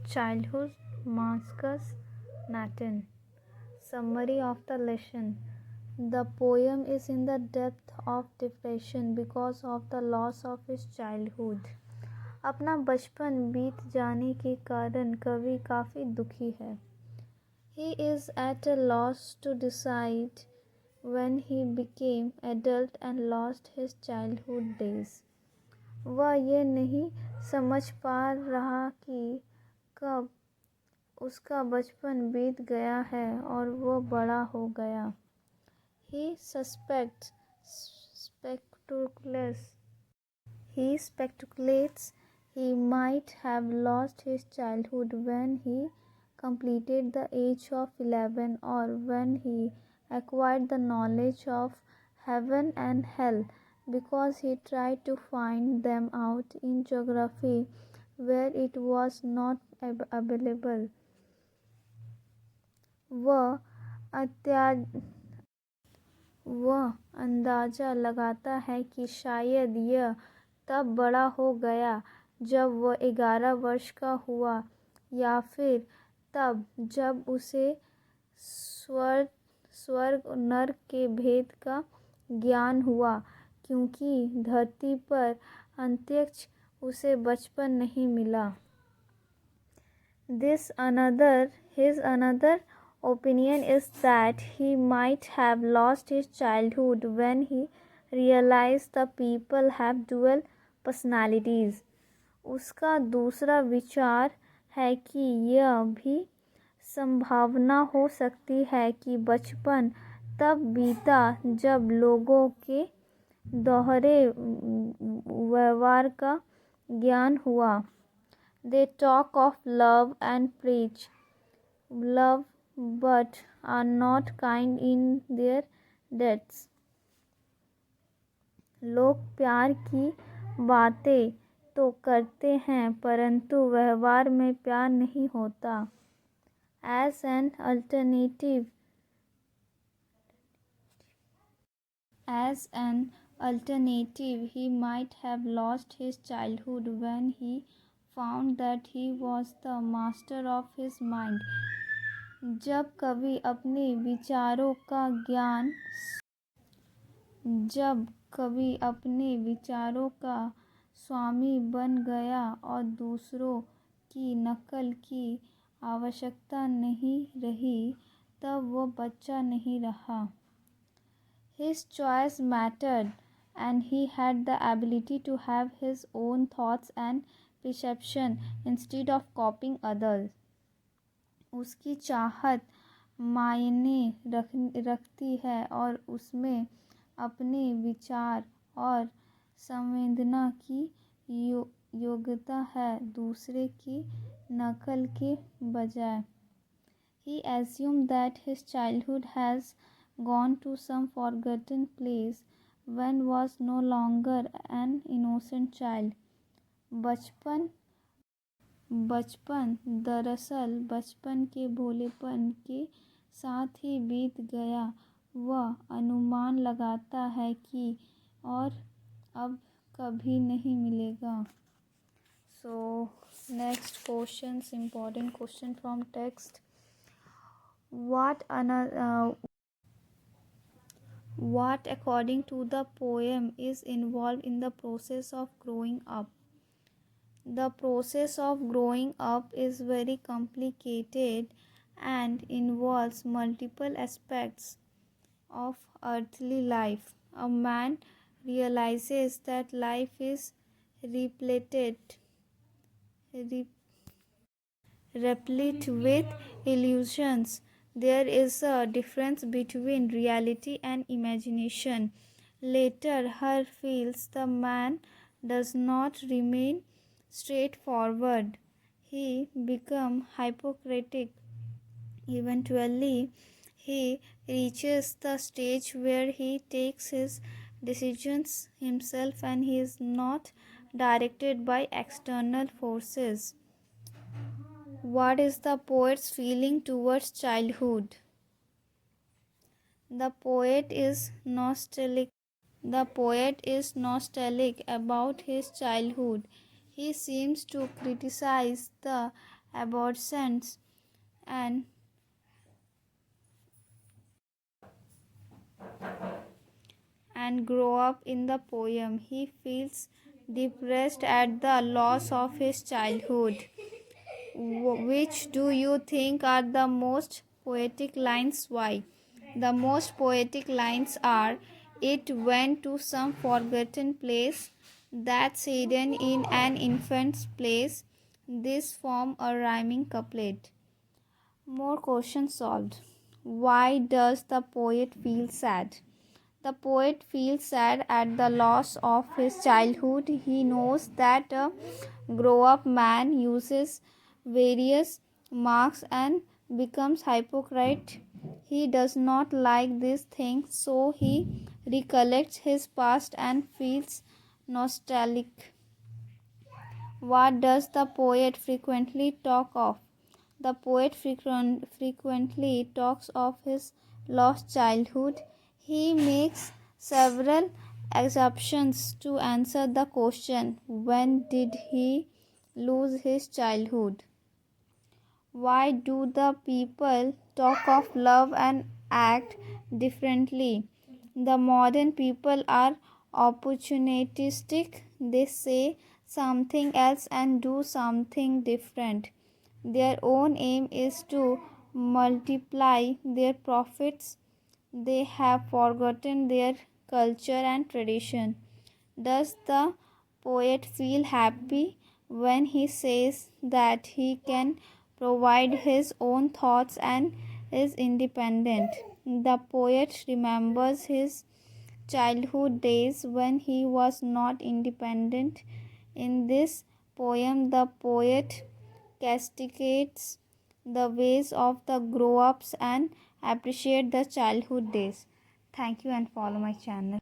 Childhood, Markus, Natten. Summary of the lesson. The poem is in the depth of depression because of the loss of his childhood. अपना बचपन बीत जाने के कारण कवि काफ़ी दुखी है. He is at a loss to decide when he became adult and lost his childhood days. वह ये नहीं समझ पा रहा कि कब उसका बचपन बीत गया है और वो बड़ा हो गया. He speculates he might have lost his childhood when he completed the age of 11 or when he acquired the knowledge of heaven and hell because he tried to find them out in geography where it was not available. वह अंदाज़ा लगाता है कि शायद यह तब बड़ा हो गया जब वह 11 वर्ष का हुआ या फिर तब जब उसे स्वर्ग और नर्क के भेद का ज्ञान हुआ, क्योंकि धरती पर अंतरिक्ष उसे बचपन नहीं मिला. His another opinion is that he might have lost his childhood when he realized the people have dual personalities. उसका दूसरा विचार है कि यह भी संभावना हो सकती है कि बचपन तब बीता जब लोगों के दोहरे व्यवहार का ज्ञान हुआ. They talk of love and preach love but are not kind in their deeds. लोग प्यार की बातें तो करते हैं परंतु व्यवहार में प्यार नहीं होता. As an alternative, he might have lost his childhood when he found that he was the master of his mind. जब कवि अपने विचारों का स्वामी बन गया और दूसरों की नकल की आवश्यकता नहीं रही, तब वो बच्चा नहीं रहा. His choice mattered and he had the ability to have his own thoughts and perception instead of copying others. उसकी चाहत मायने रखती है और उसमें अपने विचार और संवेदना की योग्यता है दूसरे की नकल के बजाय. He assumed that his childhood has gone to some forgotten place when was no longer an innocent child. बचपन दरअसल बचपन के भोलेपन के साथ ही बीत गया. वह अनुमान लगाता है कि और अब कभी नहीं मिलेगा. So next questions, important question from text. What according to the poem is involved in the process of growing up? The process of growing up is very complicated and involves multiple aspects of earthly life. A man realizes that life is replete with illusions. There is a difference between reality and imagination. Later, he feels the man does not remain straightforward. He becomes hypocritical. Eventually, he reaches the stage where he takes his decisions himself and he is not directed by external forces. What is the poet's feeling towards childhood? The poet is nostalgic about his childhood. He seems to criticize the abortions, and grow up in the poem. He feels depressed at the loss of his childhood. Which do you think are the most poetic lines? Why? The most poetic lines are: It went to some forgotten place that's hidden in an infant's place. This form a rhyming couplet. More questions solved. Why does the poet feel sad? The poet feels sad at the loss of his childhood. He knows that a grown up man uses various marks and becomes hypocrite. He does not like these things, so he recollects his past and feels nostalgic. What does the poet frequently talk of? The poet frequently talks of his lost childhood. He makes several assumptions to answer the question: when did he lose his childhood? Why do the people talk of love and act differently? The modern people are opportunistic. They say something else and do something different. Their own aim is to multiply their profits. They have forgotten their culture and tradition. Does the poet feel happy when he says that he can provide his own thoughts and is independent? The poet remembers his childhood days when he was not independent. In this poem, the poet castigates the ways of the grow ups and appreciate the childhood days. Thank you and follow my channel.